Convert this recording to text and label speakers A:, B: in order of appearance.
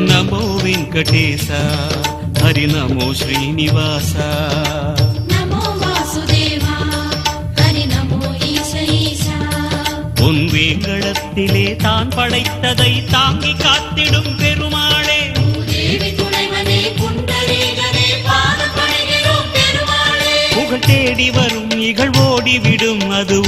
A: నమో వెంకటేశ హరి నమో శ్రీనివాస
B: నమో వాసుదేవ హరి నమో ఈశ ఈశ
A: பொன்வேங்கடத்திலே தான் படைத்ததை தாங்கி காத்திடும் பெருமாளே
B: தேவி துணைவனே புண்டரீகனே பாதம் பணிகிறோம் பெருமாளே
A: புகழ் தேடி வரும் இகழ் ஓடிவிடும் அது